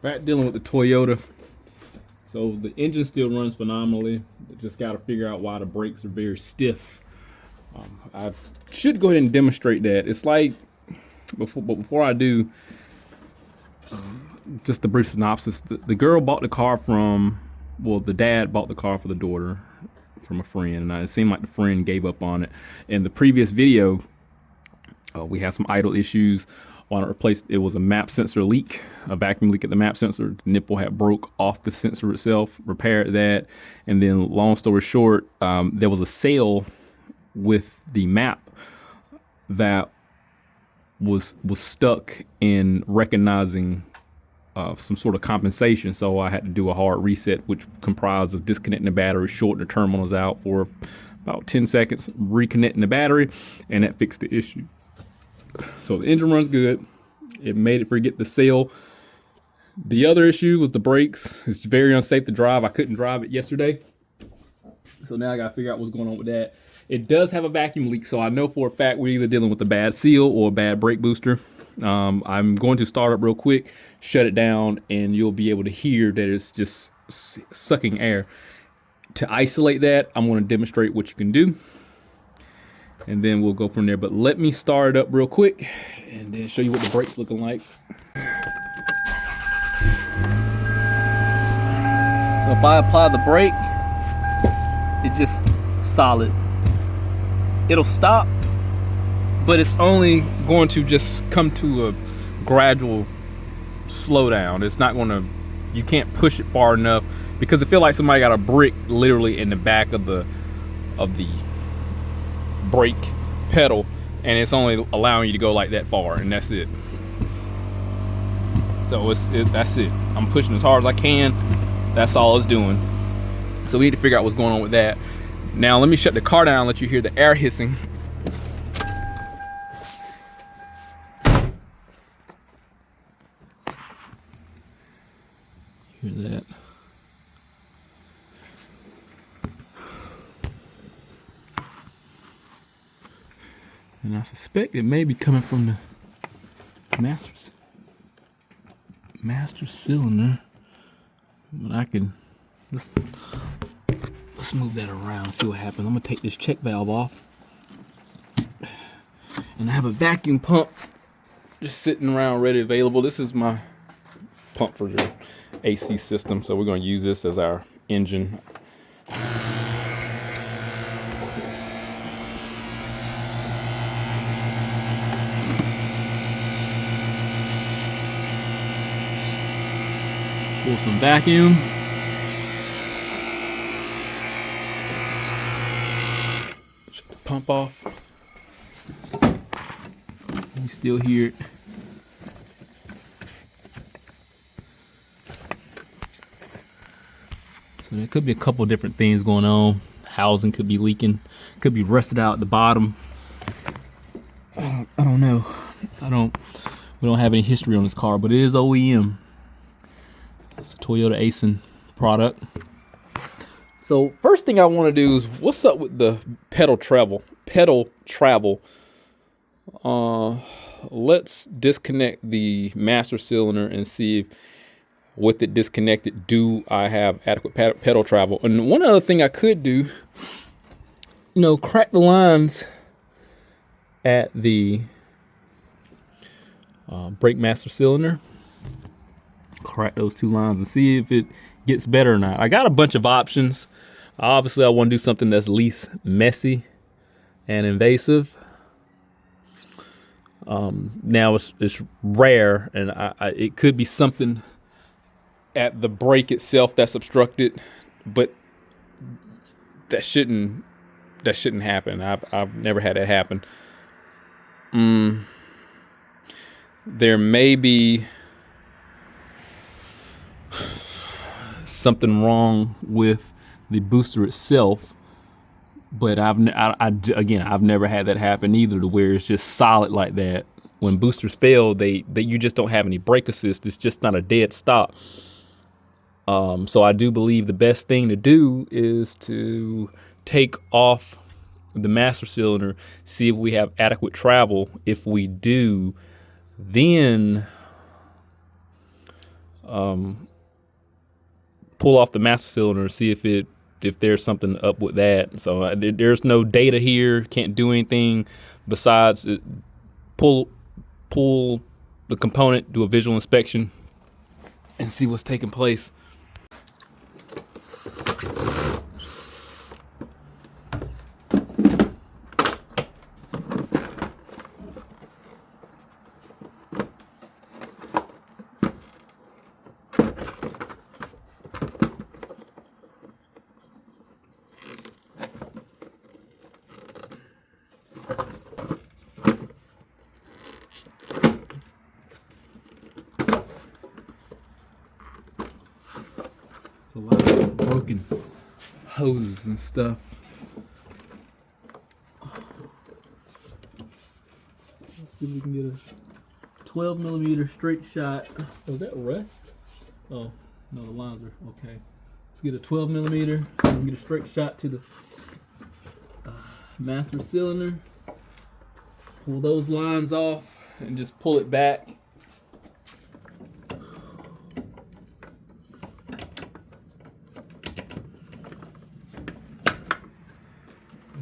Back dealing with the Toyota. So the engine still runs phenomenally. Just got to figure out why the brakes are very stiff. I should go ahead and demonstrate that. It's like, before I do, just a brief synopsis. The girl bought the car from, well, the dad bought the car for the daughter from a friend, and it seemed like the friend gave up on it. In the previous video, we had some idle issues. Want to replace, it was a map sensor leak, a vacuum leak at the map sensor. The nipple had broke off the sensor itself, repaired that. And then long story short, there was a sale with the map that was stuck in recognizing some sort of compensation. So I had to do a hard reset, which comprised of disconnecting the battery, shorting the terminals out for about 10 seconds, reconnecting the battery, and that fixed the issue. So the engine runs good. It made it forget the sale. The other issue was the brakes. It's very unsafe to drive. I couldn't drive it yesterday. So now I gotta figure out what's going on with that. It does have a vacuum leak, so I know for a fact we're either dealing with a bad seal or a bad brake booster. I'm going to start up real quick, shut it down, and you'll be able to hear that it's just sucking air. To isolate that, I'm gonna demonstrate what you can do, and then we'll go from there. But let me start it up real quick and then show you what the brakes looking like. So if I apply the brake, it's just solid. It'll stop, but it's only going to just come to a gradual slowdown. It's not gonna, you can't push it far enough, because I feel like somebody got a brick literally in the back of the brake pedal, and it's only allowing you to go like that far, and that's it. So that's it. I'm pushing as hard as I can. That's all it's doing. So we need to figure out what's going on with that. Now let me shut the car down and let you hear the air hissing. Hear that? And I suspect it may be coming from the master cylinder. But I can, let's move that around and see what happens. I'm gonna take this check valve off. And I have a vacuum pump just sitting around ready, available. This is my pump for the AC system, so we're gonna use this as our engine. Pull some vacuum. Shut the pump off. You still hear it. So there could be a couple different things going on. Housing could be leaking, could be rusted out at the bottom. I don't know. We don't have any history on this car, but it is OEM. It's a Toyota Diagnosing product. So first thing I want to do is, what's up with the pedal travel? Let's disconnect the master cylinder and see if, with it disconnected, do I have adequate pedal travel? And one other thing I could do, crack the lines at the brake master cylinder. Crack those two lines and see if it gets better or not. I got a bunch of options. Obviously I want to do something that's least messy and invasive. Now it's rare, and it could be something at the brake itself that's obstructed, but that shouldn't happen. I've never had that happen. There may be something wrong with the booster itself, but I've never had that happen either, to where it's just solid like that. When boosters fail, you just don't have any brake assist. It's just not a dead stop. So I do believe the best thing to do is to take off the master cylinder, see if we have adequate travel. If we do, then pull off the master cylinder, see if there's something up with that. So there's no data here. Can't do anything besides pull the component, do a visual inspection, and see what's taking place. A lot of broken hoses and stuff. Let's see if we can get a 12mm straight shot. Was that rust? Oh, no, the lines are okay. Let's get a 12mm. So we can get a straight shot to the master cylinder. Pull those lines off and just pull it back.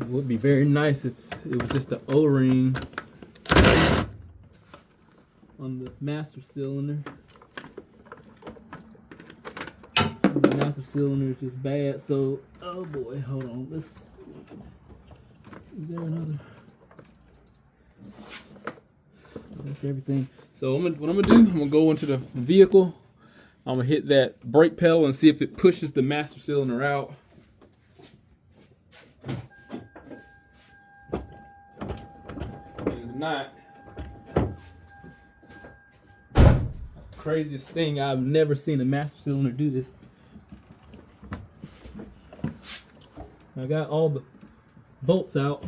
It would be very nice if it was just an O-ring on the master cylinder. The master cylinder is just bad. So, oh boy, hold on. Is there another? That's everything. So what I'm gonna do, I'm gonna go into the vehicle. I'm gonna hit that brake pedal and see if it pushes the master cylinder out. It's not. That's the craziest thing. I've never seen a master cylinder do this. I got all the bolts out.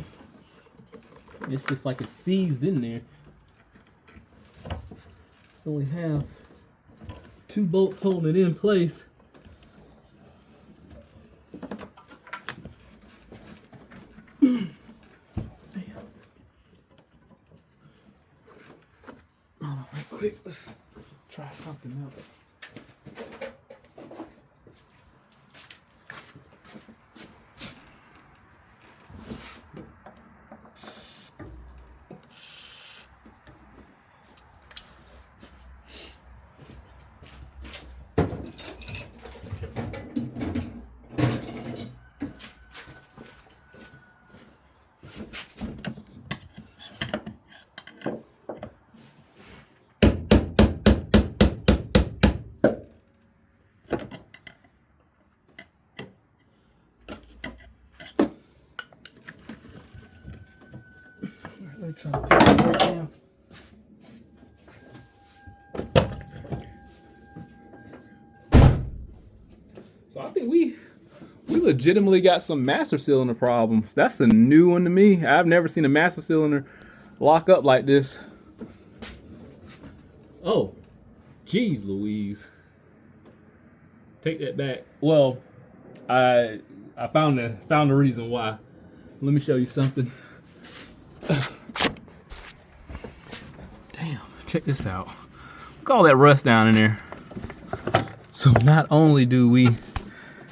It's just like it's seized in there. So we have 2 bolts holding it in place. Damn. Hold on right quick, let's try something else. Let me try to put it right down. So I think we legitimately got some master cylinder problems. That's a new one to me. I've never seen a master cylinder lock up like this. Oh, geez Louise. Take that back. Well, I found the reason why. Let me show you something. Damn, check this out. Look at all that rust down in there. So not only do we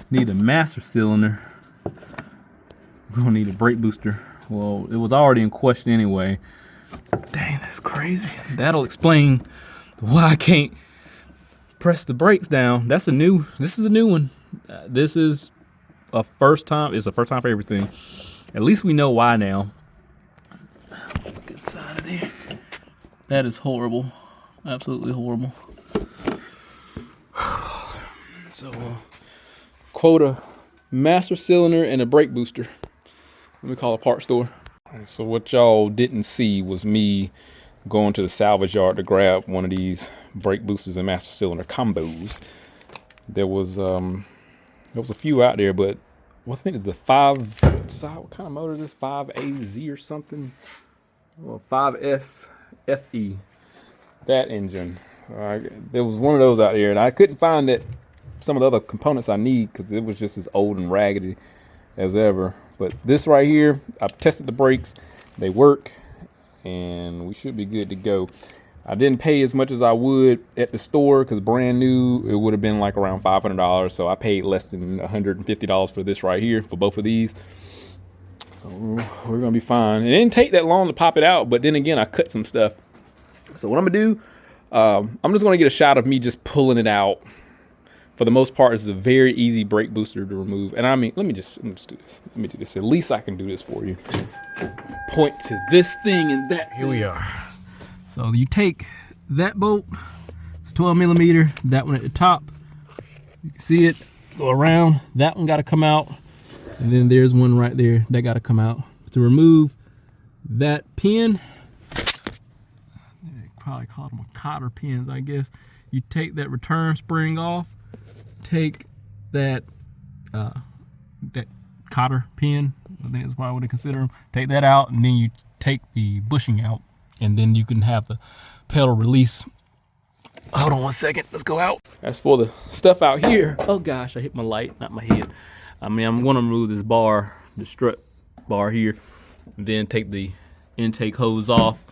need a master cylinder, we're gonna need a brake booster. Well, it was already in question anyway. Dang, that's crazy. That'll explain why I can't press the brakes down. This is a new one. This is a first time. It's a first time for everything. At least we know why now. Look inside of there. That is horrible. Absolutely horrible. So, quote a master cylinder and a brake booster. Let me call a parts store. All right, so what y'all didn't see was me going to the salvage yard to grab one of these brake boosters and master cylinder combos. There was a few out there, but I think it's the what kind of motor is this? 5AZ or something? Well, 5S FE. That engine. There was one of those out there, and I couldn't find some of the other components I need because it was just as old and raggedy as ever. But this right here, I've tested the brakes. They work, and we should be good to go. I didn't pay as much as I would at the store because brand new, it would have been like around $500. So I paid less than $150 for this right here, for both of these. So we're gonna be fine. It didn't take that long to pop it out, but then again, I cut some stuff. So what I'm gonna do, I'm just gonna get a shot of me just pulling it out. For the most part, it's a very easy brake booster to remove. And I mean, let me just do this. Let me do this. At least I can do this for you. Point to this thing and that. Here we are. So you take that bolt, it's 12 millimeter, that one at the top. You can see it go around. That one got to come out. And then there's one right there that got to come out. To remove that pin, they probably call them cotter pins, I guess. You take that return spring off, take that that cotter pin, I think that's what I would consider them. Take that out, and then you take the bushing out, and then you can have the pedal release. Hold on one second, let's go out. As for the stuff out here, oh gosh, I hit my light, not my head. I mean, I'm gonna remove this bar, the strut bar here, and then take the intake hose off,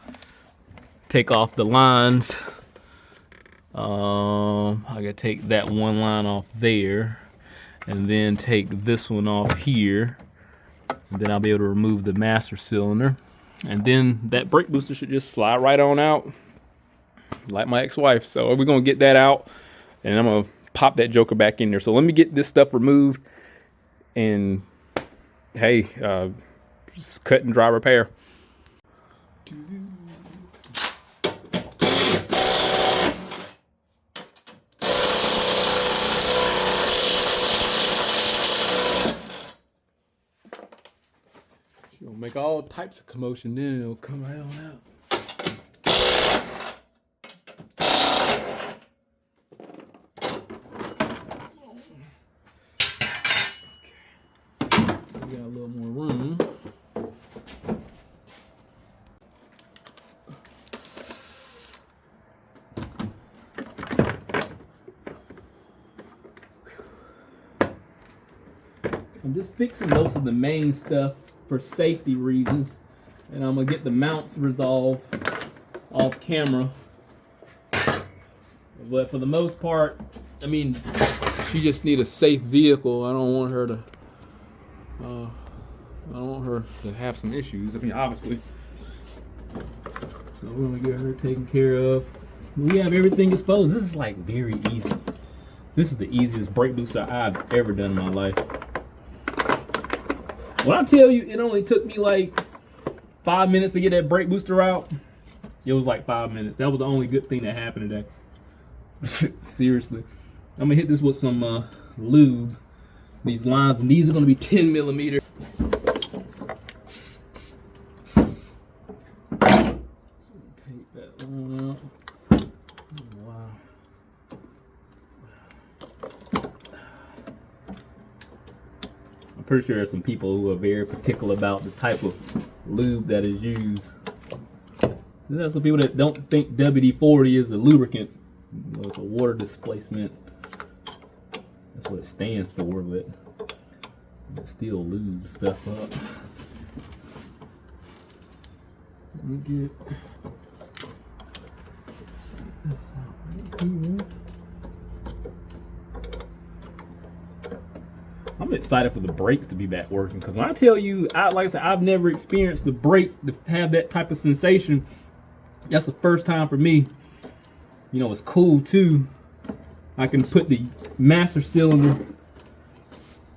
take off the lines. I gotta take that one line off there, and then take this one off here, and then I'll be able to remove the master cylinder, and then that brake booster should just slide right on out like my ex-wife. So we're gonna get that out, and I'm gonna pop that joker back in there. So let me get this stuff removed, and hey, just cut and dry repair. It'll make all types of commotion, then it'll come right on out. Okay. We got a little more room. I'm just fixing most of the main stuff for safety reasons, and I'm gonna get the mounts resolved off camera. But for the most part, I mean, she just need a safe vehicle. I don't want her to have some issues. I mean, obviously. So we're gonna get her taken care of. We have everything exposed. This is like very easy. This is the easiest brake booster I've ever done in my life. When I tell you it only took me like 5 minutes to get that brake booster out, it was like 5 minutes. That was the only good thing that happened today. Seriously. I'm gonna hit this with some lube. These lines, and these are gonna be 10 millimeter. Take that one out. Wow. I'm pretty sure there's some people who are very particular about the type of lube that is used. There's some people that don't think WD-40 is a lubricant. Well, it's a water displacement. That's what it stands for, but it still lubes stuff up. Let me get this out right here. I'm excited for the brakes to be back working, because when I tell you, like I said, I've never experienced the brake to have that type of sensation. That's the first time for me. You know, it's cool too. I can put the master cylinder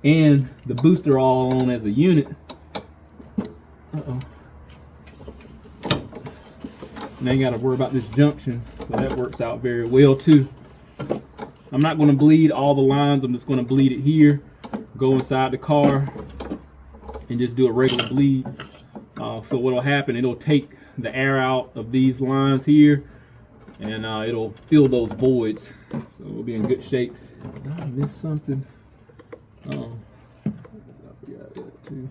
and the booster all on as a unit. Uh-oh. Now you gotta worry about this junction, so that works out very well too. I'm not gonna bleed all the lines, I'm just gonna bleed it here, go inside the car, and just do a regular bleed. So what'll happen, it'll take the air out of these lines here, and it'll fill those voids, so we'll be in good shape. Did I miss something? Oh, I forgot that too.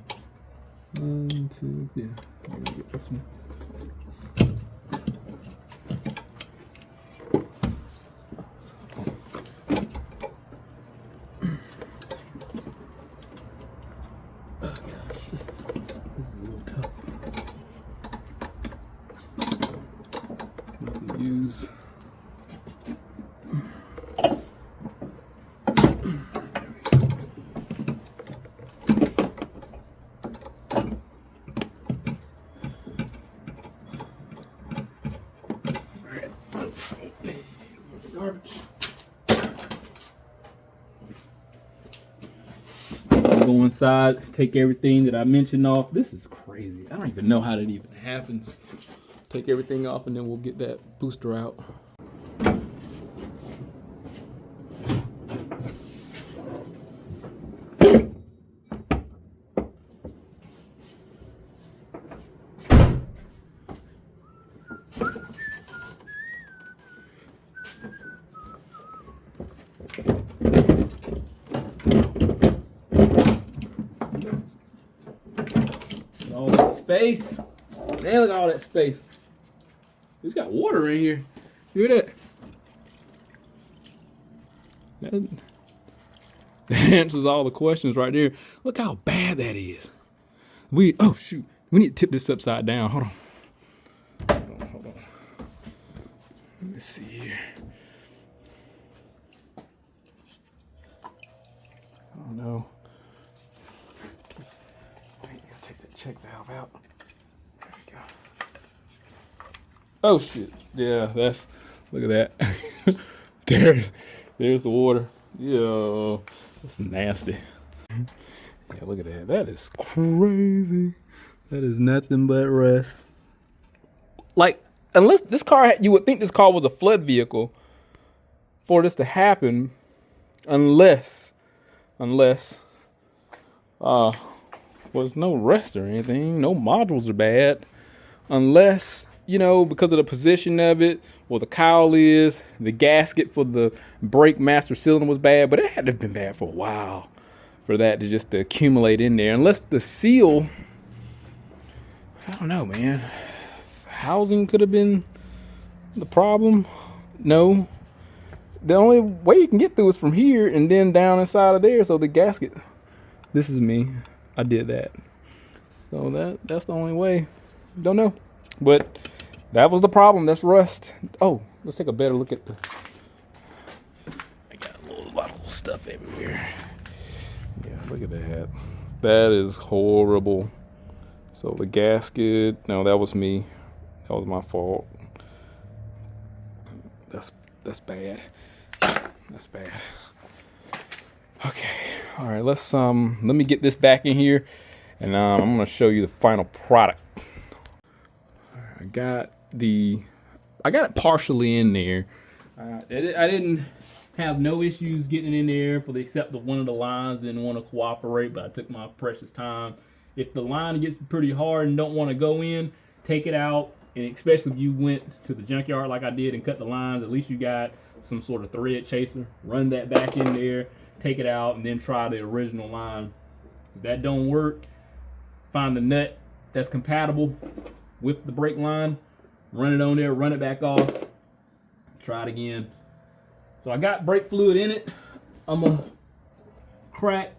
1, 2, yeah. I'm gonna get this one. Oh gosh, this is a little tough. much. Go inside, take everything that I mentioned off. This is crazy. I don't even know how that even happens. Take everything off and then we'll get that booster out. All that space. Man, look at all that space. It's got water in here. You hear that? That answers all the questions right there. Look how bad that is. Oh shoot. We need to tip this upside down. Hold on. Let me see here. Oh no. Take that check valve out. There we go. Oh shit. Yeah, look at that. There's the water. Yeah, that's nasty. Yeah, look at that. That is crazy. That is nothing but rust. Like, unless this car, you would think this car was a flood vehicle for this to happen, unless was no rust or anything. No modules are bad, unless, you know, because of the position of it, or the cowl is, the gasket for the brake master cylinder was bad, but it had to have been bad for a while for that to just accumulate in there. Unless the seal, I don't know, man. Housing could have been the problem. No. The only way you can get through is from here and then down inside of there. So the gasket, this is me. I did that. So that's the only way. Don't know. But that was the problem. That's rust. Oh, let's take a better look at I got a lot of stuff everywhere. Yeah, look at that. That is horrible. So the gasket, no, that was me. That was my fault. That's bad. That's bad. Okay. All right, let me get this back in here and I'm gonna show you the final product. I got it partially in there. I didn't have no issues getting it in there except that one of the lines didn't want to cooperate, but I took my precious time. If the line gets pretty hard and don't want to go in, take it out. And especially if you went to the junkyard like I did and cut the lines, at least you got some sort of thread chaser. Run that back in there, take it out, and then try the original line. If that don't work, find the nut that's compatible with the brake line, run it on there, run it back off, try it again. So I got brake fluid in it. I'm gonna crack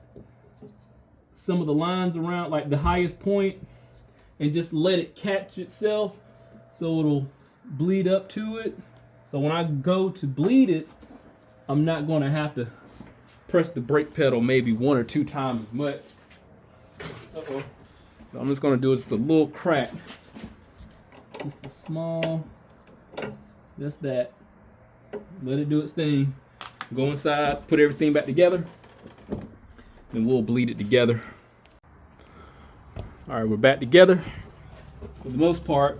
some of the lines around like the highest point and just let it catch itself so it'll bleed up to it. So when I go to bleed it, I'm not gonna have to press the brake pedal maybe 1 or 2 times as much. Uh-oh. So I'm just gonna do just a little crack. Just a small, just that. Let it do its thing. Go inside, put everything back together, and we'll bleed it together. All right, we're back together. For the most part,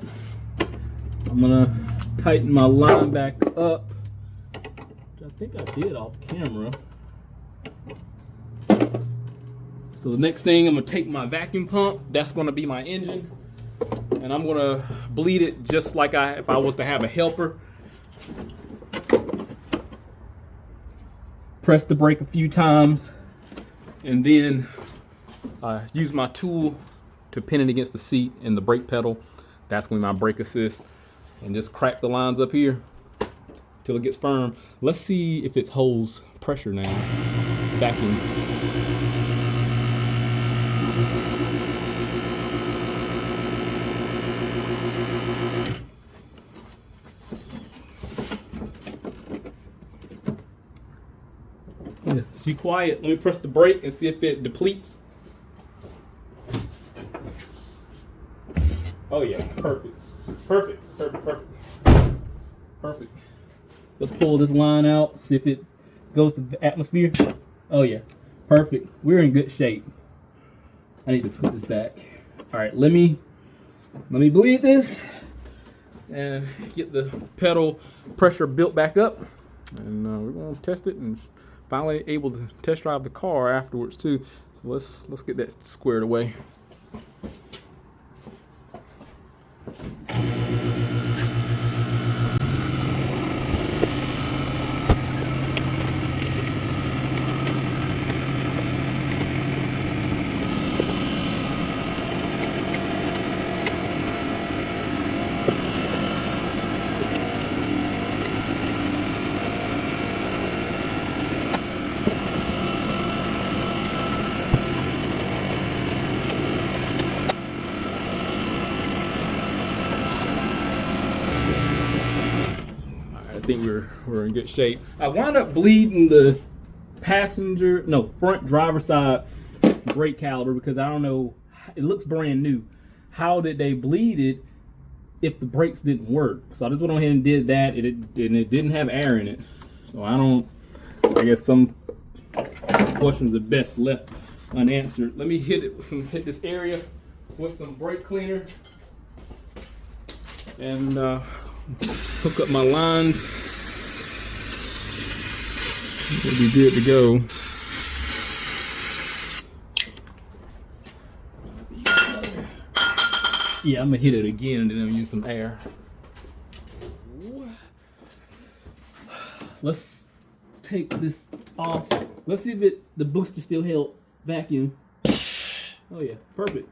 I'm gonna tighten my line back up, which I think I did off camera. So the next thing, I'm gonna take my vacuum pump. That's gonna be my engine, and I'm gonna bleed it just like if I was to have a helper. Press the brake a few times, and then use my tool to pin it against the seat and the brake pedal. That's gonna be my brake assist, and just crack the lines up here till it gets firm. Let's see if it holds pressure now. Vacuum. Yeah, see, quiet. Let me press the brake and see if it depletes. Oh yeah, perfect. Perfect. Let's pull this line out, see if it goes to the atmosphere. Oh yeah, perfect. We're in good shape. I need to put this back. All right, let me bleed this and get the pedal pressure built back up, and we're gonna test it and finally able to test drive the car afterwards too. So let's get that squared away. I think we're in good shape. I wound up bleeding the front driver side brake caliper because I don't know, it looks brand new. How did they bleed it if the brakes didn't work? So I just went ahead and did that, and it didn't have air in it. So I guess some questions are best left unanswered. Let me hit this area with some brake cleaner and hook up my lines. We'll be good to go. Yeah, I'm gonna hit it again and then I'll use some air. Let's take this off. Let's see if the booster still held vacuum. Oh yeah, perfect.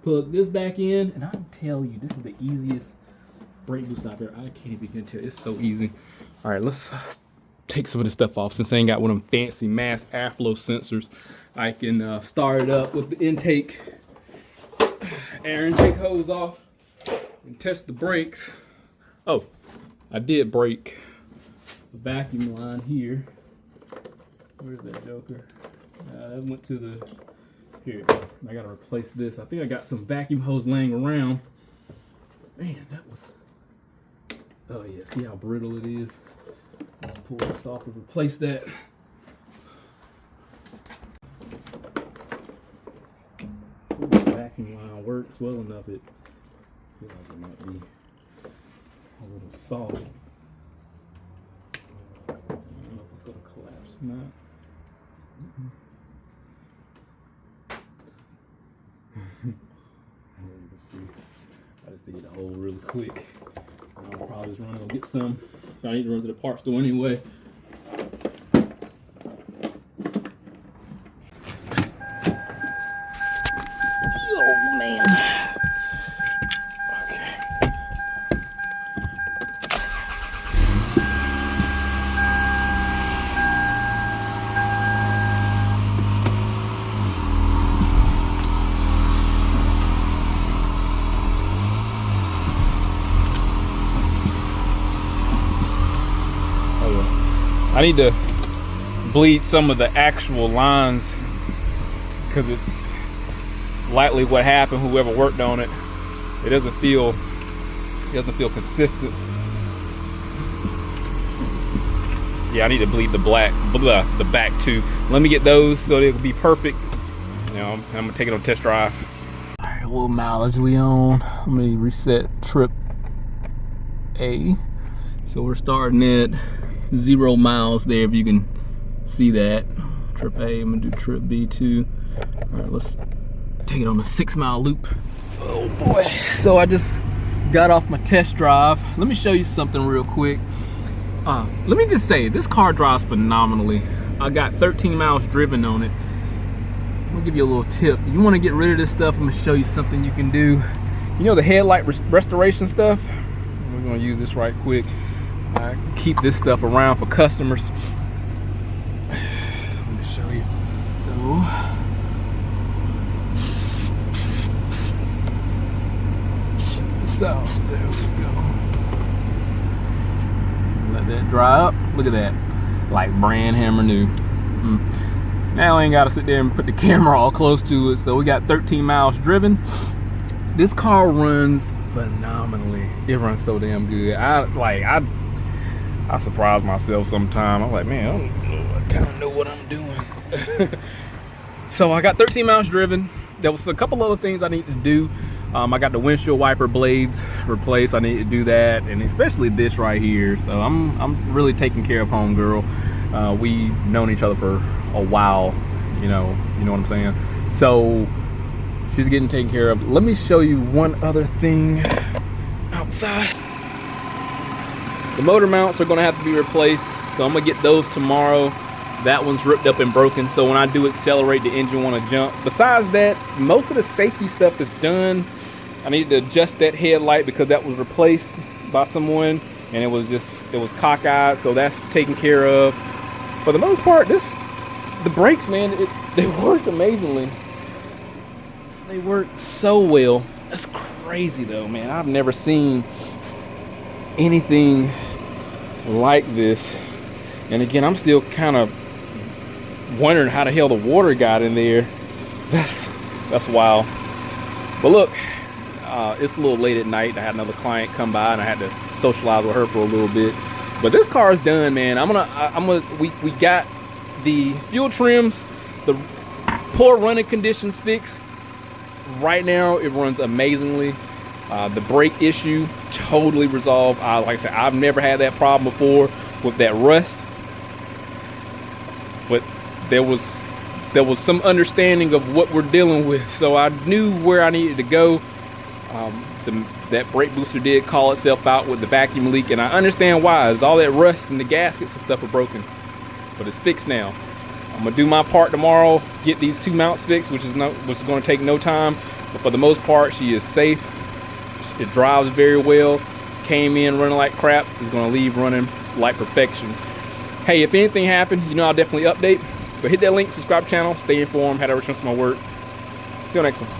Plug this back in, and I'll tell you, this is the easiest brake boost out there. I can't even tell. It's so easy. All right, let's take some of this stuff off. Since I ain't got one of them fancy mass airflow sensors, I can start it up with the air intake hose off and test the brakes. Oh, I did break the vacuum line here. Where's that joker? That went to the, here, I gotta replace this. I think I got some vacuum hose laying around. Man, that was, oh yeah, see how brittle it is? Let's pull this off and replace that. Ooh, the vacuum line works well enough. It feels like it might be a little soft. I don't know if it's gonna collapse or not. You can see. I just need a hole really quick. I'll probably just run and go get some. I need to run to the parts store anyway. Oh man. Okay. I need to bleed some of the actual lines because it's likely what happened. Whoever worked on it, it doesn't feel consistent. Yeah, I need to bleed the back too. Let me get those so they'll be perfect. You know, I'm gonna take it on test drive. All right, what mileage we on? Let me reset trip A. So we're starting at 0 miles there, if you can see that. Trip A, I'm gonna do trip B too. All right, let's take it on a 6 mile loop. Oh boy. So I just got off my test drive. Let me show you something real quick. Let me just say, this car drives phenomenally. I got 13 miles driven on it. I'm gonna give you a little tip. You wanna get rid of this stuff, I'm gonna show you something you can do. You know the headlight restoration stuff? We're gonna use this right quick. I keep this stuff around for customers. Let me show you. So there we go. Let that dry up. Look at that, like brand hammer new. Now I ain't gotta sit there and put the camera all close to it. So we got 13 miles driven. This car runs phenomenally. It runs so damn good. I surprise myself sometime. I'm like, man, I kind of know what I'm doing. So I got 13 miles driven. There was a couple other things I need to do. I got the windshield wiper blades replaced. I need to do that, and especially this right here. So I'm really taking care of homegirl. We've known each other for a while, you know what I'm saying. So she's getting taken care of. Let me show you one other thing outside. The motor mounts are gonna have to be replaced, so I'm gonna get those tomorrow. That one's ripped up and broken, so when I do accelerate, the engine wanna jump. Besides that, most of the safety stuff is done. I need to adjust that headlight because that was replaced by someone, and it was cockeyed, so that's taken care of. For the most part, the brakes, man, they work amazingly. They work so well. That's crazy though, man. I've never seen anything like this. And again, I'm still kind of wondering how the hell the water got in there. That's wild. But look, it's a little late at night. I had another client come by and I had to socialize with her for a little bit. But this car is done, man. We got the fuel trims, the poor running conditions fixed. Right now it runs amazingly. The brake issue totally resolved. Like I said, I've never had that problem before with that rust, but there was some understanding of what we're dealing with, so I knew where I needed to go. That brake booster did call itself out with the vacuum leak, and I understand why. It's all that rust and the gaskets and stuff are broken, but it's fixed now. I'm gonna do my part tomorrow, get these 2 mounts fixed, which is going to take no time, but for the most part, she is safe. It drives very well. Came in running like crap, is going to leave running like perfection. Hey, if anything happened, I'll definitely update. But hit that link, subscribe to the channel, stay informed, how to return to my work. See you next one.